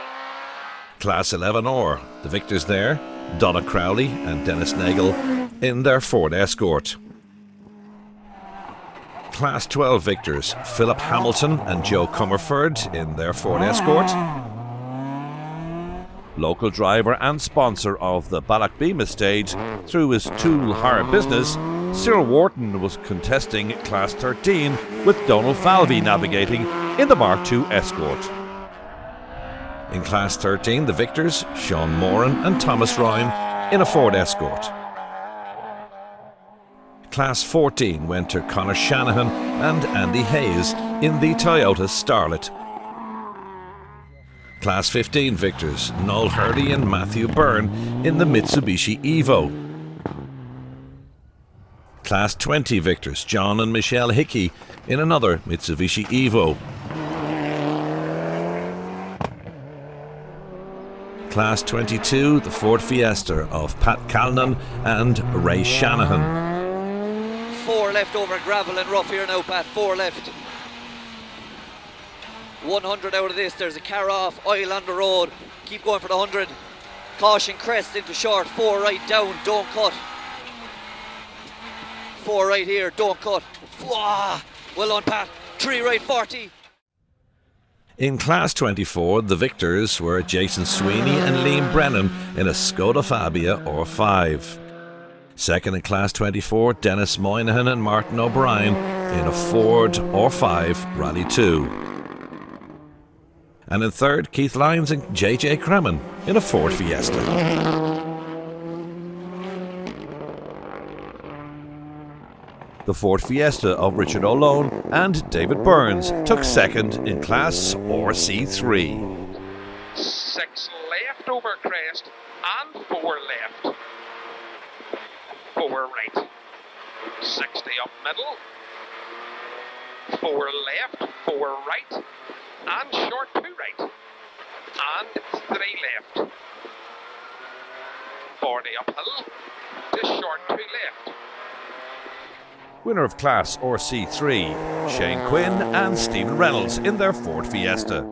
Class 11R, the victors there, Donna Crowley and Dennis Nagel in their Ford Escort. Class 12 victors, Philip Hamilton and Joe Comerford in their Ford Escort. Local driver and sponsor of the Ballachbema stage through his tool hire business, Cyril Wharton was contesting Class 13 with Donald Falvey navigating in the Mark II Escort. In Class 13, the victors, Sean Moran and Thomas Ryan in a Ford Escort. Class 14 went to Conor Shanahan and Andy Hayes in the Toyota Starlet. Class 15 victors, Noel Hurley and Matthew Byrne in the Mitsubishi Evo. Class 20 victors, John and Michelle Hickey in another Mitsubishi Evo. Class 22, the Ford Fiesta of Pat Calnan and Ray Shanahan. 4 left over gravel and rough here now, Pat. 4 left. 100 out of this. There's a car off, oil on the road. Keep going for the 100. Caution crest into short. 4 right down, don't cut. 4 right here, don't cut. Well on, Pat. 3 right, 40. In Class 24, the victors were Jason Sweeney and Liam Brennan in a Skoda Fabia R5. Second in Class 24, Dennis Moynihan and Martin O'Brien in a Ford R5 Rally 2. And in third, Keith Lyons and JJ Kremen in a Ford Fiesta. The Ford Fiesta of Richard O'Lone and David Burns took second in Class RC3. 6 left over crest and 4 left. 4 right. 60 up middle. 4 left, 4 right. And short 2 right. And 3 left. 40 uphill to short 2 left. Winner of Class RC3, Shane Quinn and Stephen Reynolds in their Ford Fiesta.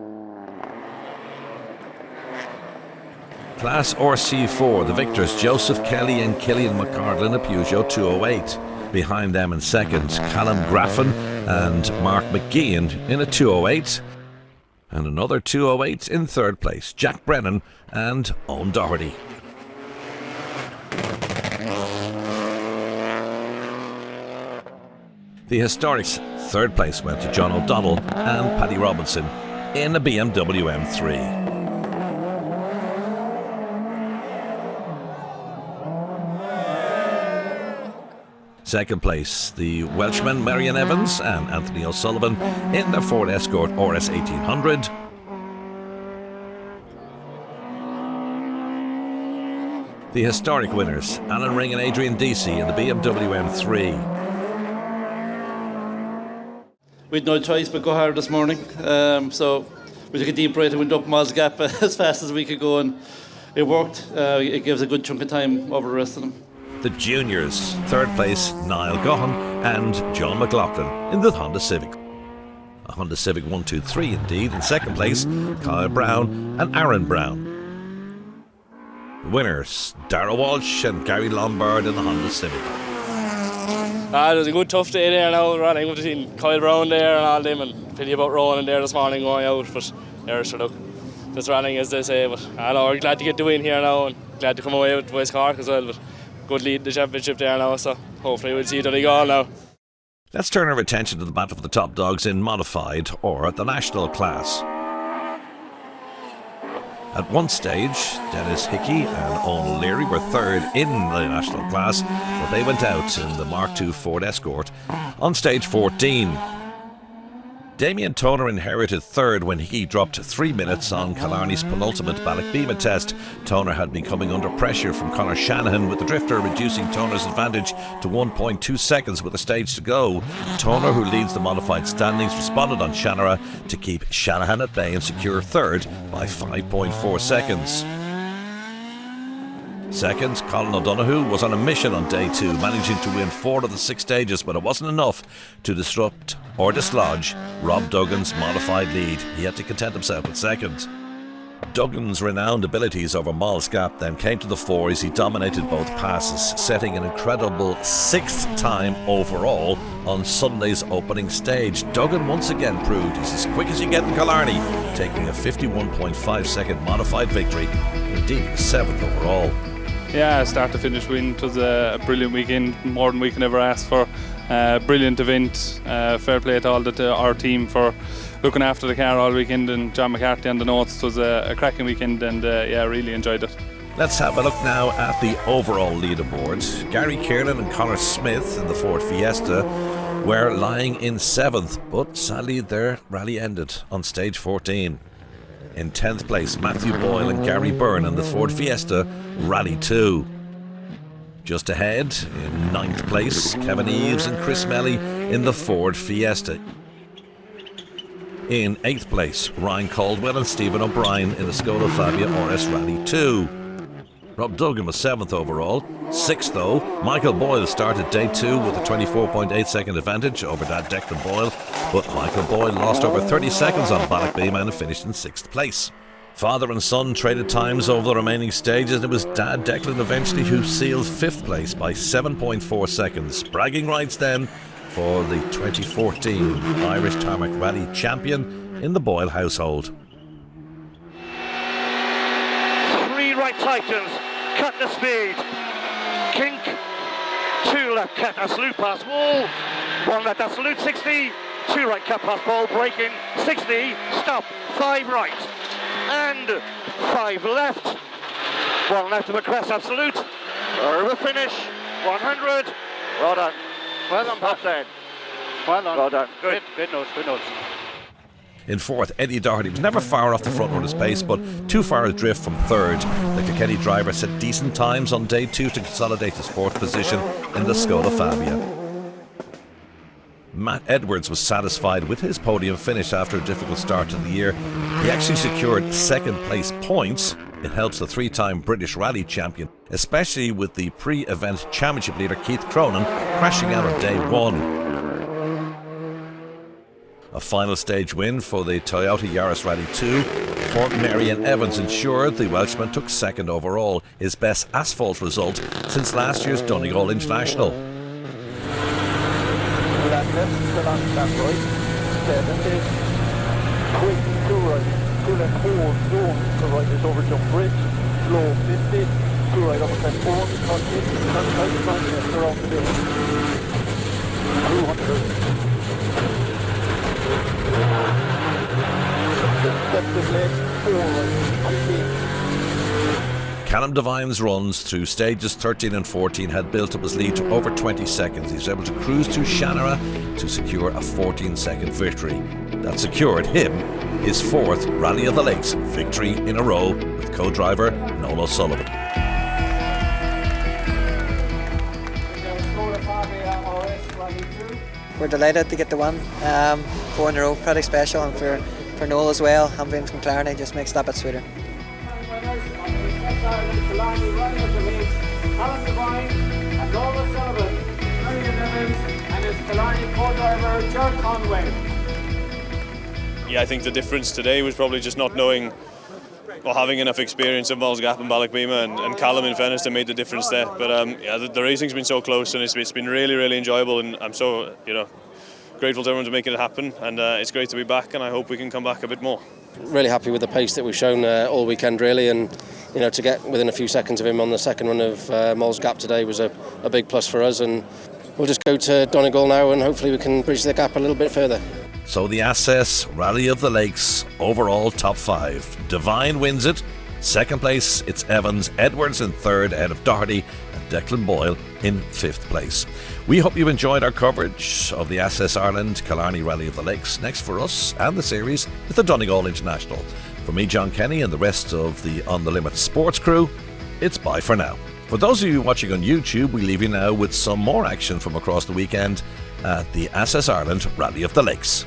Class RC4, the victors Joseph Kelly and Killian McCardle in a Peugeot 208. Behind them in second, Callum Graffin and Mark McGeehan in a 208. And another 208 in third place, Jack Brennan and Owen Doherty. The Historics' third place went to John O'Donnell and Paddy Robinson in a BMW M3. Second place, the Welshman Marion Evans and Anthony O'Sullivan in their Ford Escort RS 1800. The historic winners, Alan Ring and Adrian Deasy in the BMW M3. We had no choice but go hard this morning, so we took a deep breath and went up Moz Gap as fast as we could go, and it worked. It gives a good chunk of time over the rest of them. The juniors, third place, Niall Gohan and John McLaughlin in the Honda Civic. A Honda Civic 123 indeed. In second place, Kyle Brown and Aaron Brown. The winners, Darragh Walsh and Gary Lombard in the Honda Civic. It was a good tough day there now, running between Kyle Brown there and all them, and pity about Ronan there this morning going out, but there's look, just running as they say, but I know we're glad to get the win here now and glad to come away with West Cork as well, but good lead in the championship there now, so hopefully we'll see Donegal now. Let's turn our attention to the battle for the top dogs in modified or the national class. At one stage, Dennis Hickey and Owen O'Leary were third in the national class, but they went out in the Mark II Ford Escort on stage 14. Damien Toner inherited third when he dropped 3 minutes on Killarney's penultimate Ballochbeema test. Toner had been coming under pressure from Conor Shanahan, with the drifter reducing Toner's advantage to 1.2 seconds with a stage to go. Toner, who leads the modified standings, responded on Shannara to keep Shanahan at bay and secure third by 5.4 seconds. Second, Colin O'Donoghue was on a mission on day 2, managing to win 4 of the 6 stages, but it wasn't enough to disrupt or dislodge Rob Duggan's modified lead. He had to content himself with second. Duggan's renowned abilities over Moll's Gap then came to the fore as he dominated both passes, setting an incredible 6th time overall on Sunday's opening stage. Duggan once again proved he's as quick as you get in Killarney, taking a 51.5 second modified victory, and indeed 7th overall. Yeah, start to finish win. It was a brilliant weekend, more than we can ever ask for. Brilliant event. Fair play to all our team for looking after the car all weekend, and John McCarthy on the notes. It was a cracking weekend, and really enjoyed it. Let's have a look now at the overall leaderboard. Gary Kiernan and Conor Smith in the Ford Fiesta were lying in 7th, but sadly their rally ended on stage 14. In 10th place, Matthew Boyle and Gary Byrne in the Ford Fiesta Rally 2. Just ahead, in 9th place, Kevin Eves and Chris Melly in the Ford Fiesta. In 8th place, Ryan Caldwell and Stephen O'Brien in the Skoda Fabia RS Rally 2. Rob Duggan was 7th overall. 6th though, Michael Boyle started day 2 with a 24.8 second advantage over Dad Declan Boyle, but Michael Boyle lost over 30 seconds on Ballochbeema and finished in 6th place. Father and son traded times over the remaining stages, and it was Dad Declan eventually who sealed 5th place by 7.4 seconds. Bragging rights then for the 2014 Irish Tarmac Rally champion in the Boyle household. 3 right tightens, cut the speed, kink, 2 left cut, a salute past wall, 1 left, a salute 60, 2 right cut past pole, braking, 60, stop, 5 right, and 5 left, 1 left of a crest, absolute, over finish, 100, well done, stop then, well done, good notes. In 4th, Eddie Doherty was never far off the front runner's pace, but too far adrift from 3rd. The Kilkenny driver set decent times on day 2 to consolidate his 4th position in the Skoda Fabia. Matt Edwards was satisfied with his podium finish after a difficult start to the year. He actually secured 2nd place points. It helps the 3-time British Rally champion, especially with the pre-event championship leader Keith Cronin crashing out on day 1. A final stage win for the Toyota Yaris Rally 2 for Marion Evans ensured the Welshman took 2nd overall, his best asphalt result since last year's Donegal International. Left, left right, 70, quick, 2 right, 2 left, 4, slow, to right is over jump bridge, slow, 50, 2 right, over 10, 4, cut in, turn right, left, around the base, 200. Callum Devine's runs through stages 13 and 14 had built up his lead to over 20 seconds. He was able to cruise to Shannara to secure a 14-second victory. That secured him his 4th Rally of the Lakes victory in a row with co-driver Noel O'Sullivan. We're delighted to get the one, 4 in a row, pretty special, and for Noel as well, having been from Killarney just makes that bit sweeter. Yeah, I think the difference today was probably just not knowing or having enough experience of Moll's Gap and Ballochbeema, and Callum in fairness that made the difference there. But yeah, the racing's been so close, and it's been really, really enjoyable, and I'm so grateful to everyone to making it happen, and it's great to be back, and I hope we can come back a bit more. Really happy with the pace that we've shown all weekend, really, and to get within a few seconds of him on the second run of Moll's Gap today was a big plus for us, and we'll just go to Donegal now, and hopefully we can bridge the gap a little bit further. So the Access Rally of the Lakes overall top 5. Devine wins it. 2nd place, it's Evans, Edwards in 3rd ahead of Doherty, and Declan Boyle in 5th place. We hope you enjoyed our coverage of the SS Ireland Killarney Rally of the Lakes. Next for us and the series is the Donegal International. For me, John Kenny, and the rest of the On the Limit sports crew, it's bye for now. For those of you watching on YouTube, we leave you now with some more action from across the weekend at the SS Ireland Rally of the Lakes.